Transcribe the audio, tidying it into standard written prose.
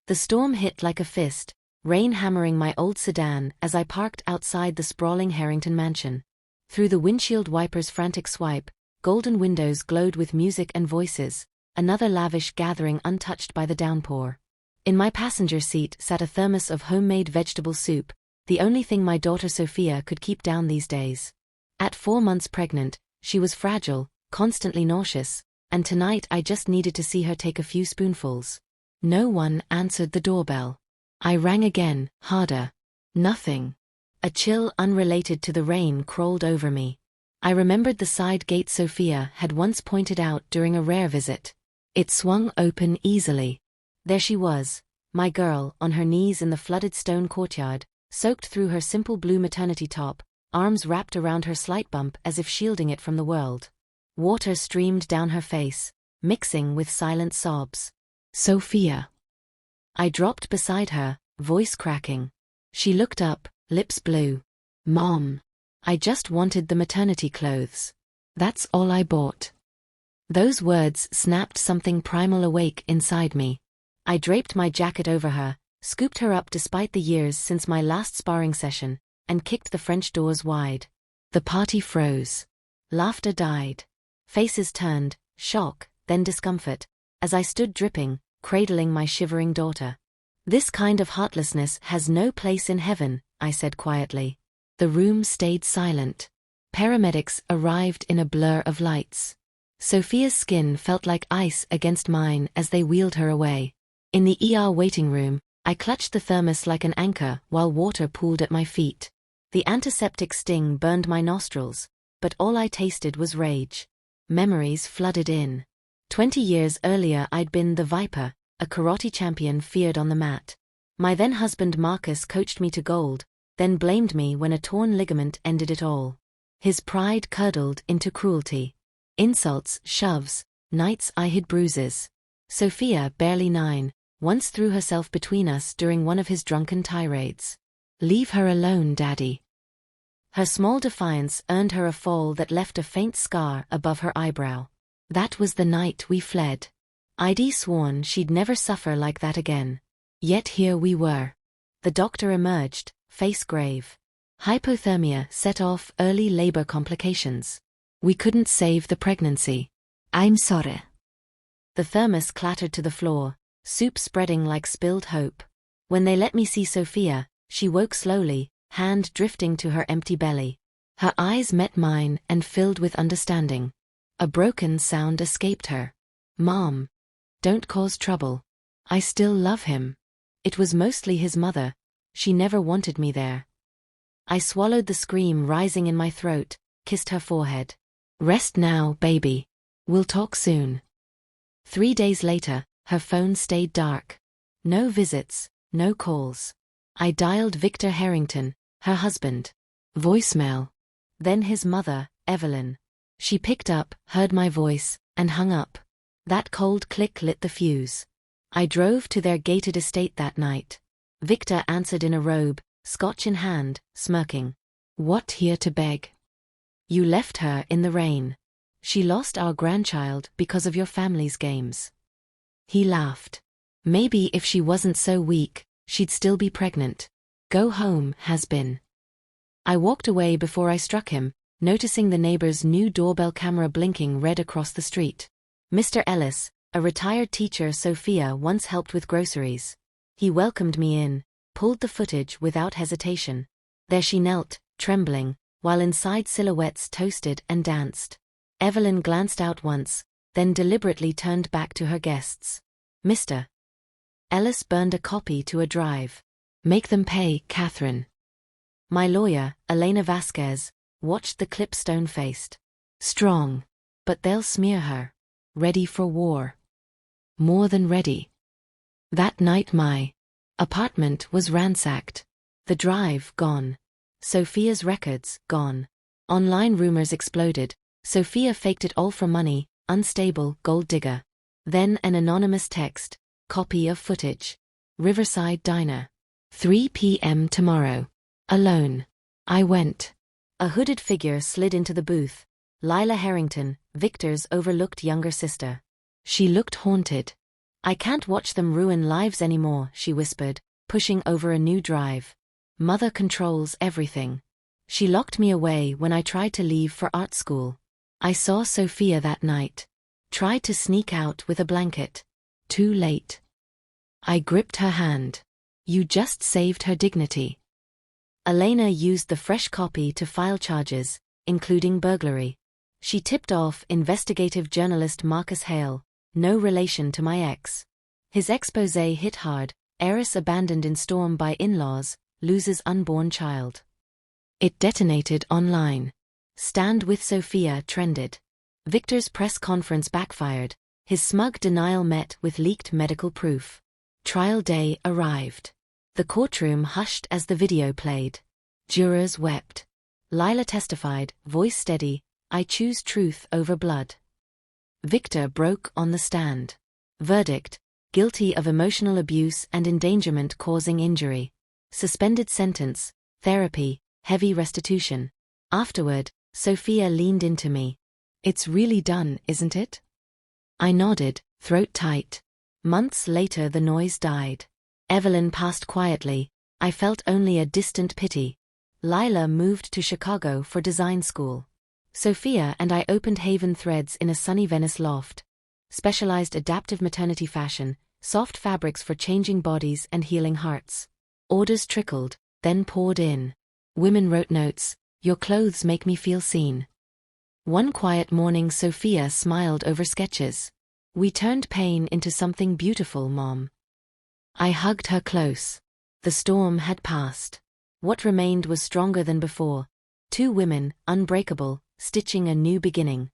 The storm hit like a fist, rain hammering my old sedan as I parked outside the sprawling Harrington mansion. Through the windshield wiper's frantic swipe, golden windows glowed with music and voices, another lavish gathering untouched by the downpour. In my passenger seat sat a thermos of homemade vegetable soup, the only thing my daughter Sophia could keep down these days. At 4 months pregnant, she was fragile, constantly nauseous, and tonight I just needed to see her take a few spoonfuls. No one answered the doorbell. I rang again, harder. Nothing. A chill unrelated to the rain crawled over me. I remembered the side gate Sophia had once pointed out during a rare visit. It swung open easily. There she was, my girl, on her knees in the flooded stone courtyard, soaked through her simple blue maternity top, arms wrapped around her slight bump as if shielding it from the world. Water streamed down her face, mixing with silent sobs. Sophia. I dropped beside her, voice cracking. She looked up, lips blue. Mom. I just wanted the maternity clothes. That's all I bought. Those words snapped something primal awake inside me. I draped my jacket over her, scooped her up despite the years since my last sparring session, and kicked the French doors wide. The party froze. Laughter died. Faces turned, shock, then discomfort, as I stood dripping, cradling my shivering daughter. This kind of heartlessness has no place in heaven, I said quietly. The room stayed silent. Paramedics arrived in a blur of lights. Sophia's skin felt like ice against mine as they wheeled her away. In the ER waiting room, I clutched the thermos like an anchor while water pooled at my feet. The antiseptic sting burned my nostrils, but all I tasted was rage. Memories flooded in. 20 years earlier I'd been the Viper, a karate champion feared on the mat. My then-husband Marcus coached me to gold, then blamed me when a torn ligament ended it all. His pride curdled into cruelty. Insults, shoves, nights I hid bruises. Sophia, barely 9, once threw herself between us during one of his drunken tirades. Leave her alone, Daddy. Her small defiance earned her a fall that left a faint scar above her eyebrow. That was the night we fled. I'd sworn she'd never suffer like that again. Yet here we were. The doctor emerged, face grave. Hypothermia set off early labor complications. We couldn't save the pregnancy. I'm sorry. The thermos clattered to the floor, soup spreading like spilled hope. When they let me see Sophia, she woke slowly, hand drifting to her empty belly. Her eyes met mine and filled with understanding. A broken sound escaped her. Mom. Don't cause trouble. I still love him. It was mostly his mother. She never wanted me there. I swallowed the scream rising in my throat, kissed her forehead. Rest now, baby. We'll talk soon. 3 days later, her phone stayed dark. No visits, no calls. I dialed Victor Harrington, her husband. Voicemail. Then his mother, Evelyn. She picked up, heard my voice, and hung up. That cold click lit the fuse. I drove to their gated estate that night. Victor answered in a robe, scotch in hand, smirking. What here to beg? You left her in the rain. She lost our grandchild because of your family's games. He laughed. Maybe if she wasn't so weak, she'd still be pregnant. Go home, has been. I walked away before I struck him, noticing the neighbor's new doorbell camera blinking red across the street. Mr. Ellis, a retired teacher Sophia once helped with groceries. He welcomed me in, pulled the footage without hesitation. There she knelt, trembling, while inside silhouettes toasted and danced. Evelyn glanced out once, then deliberately turned back to her guests. Mr. Ellis burned a copy to a drive. Make them pay, Catherine. My lawyer, Elena Vasquez, watched the clip stone-faced. Strong. But they'll smear her. Ready for war. More than ready. That night my apartment was ransacked. The drive gone. Sophia's records gone. Online rumors exploded. Sophia faked it all for money, unstable gold digger. Then an anonymous text, copy of footage. Riverside Diner. 3 p.m. tomorrow. Alone. I went. A hooded figure slid into the booth. Lila Harrington, Victor's overlooked younger sister. She looked haunted. I can't watch them ruin lives anymore, she whispered, pushing over a new drive. Mother controls everything. She locked me away when I tried to leave for art school. I saw Sophia that night. Tried to sneak out with a blanket. Too late. I gripped her hand. You just saved her dignity. Elena used the fresh copy to file charges, including burglary. She tipped off investigative journalist Marcus Hale, no relation to my ex. His exposé hit hard: heiress abandoned in storm by in-laws, loses unborn child. It detonated online. Stand with Sophia trended. Victor's press conference backfired, his smug denial met with leaked medical proof. Trial day arrived. The courtroom hushed as the video played. Jurors wept. Lila testified, voice steady, I choose truth over blood. Victor broke on the stand. Verdict: guilty of emotional abuse and endangerment causing injury. Suspended sentence, therapy, heavy restitution. Afterward, Sophia leaned into me. It's really done, isn't it? I nodded, throat tight. Months later the noise died. Evelyn passed quietly. I felt only a distant pity. Lila moved to Chicago for design school. Sophia and I opened Haven Threads in a sunny Venice loft. Specialized adaptive maternity fashion, soft fabrics for changing bodies and healing hearts. Orders trickled, then poured in. Women wrote notes, your clothes make me feel seen. One quiet morning Sophia smiled over sketches. We turned pain into something beautiful, Mom. I hugged her close. The storm had passed. What remained was stronger than before. Two women, unbreakable, stitching a new beginning.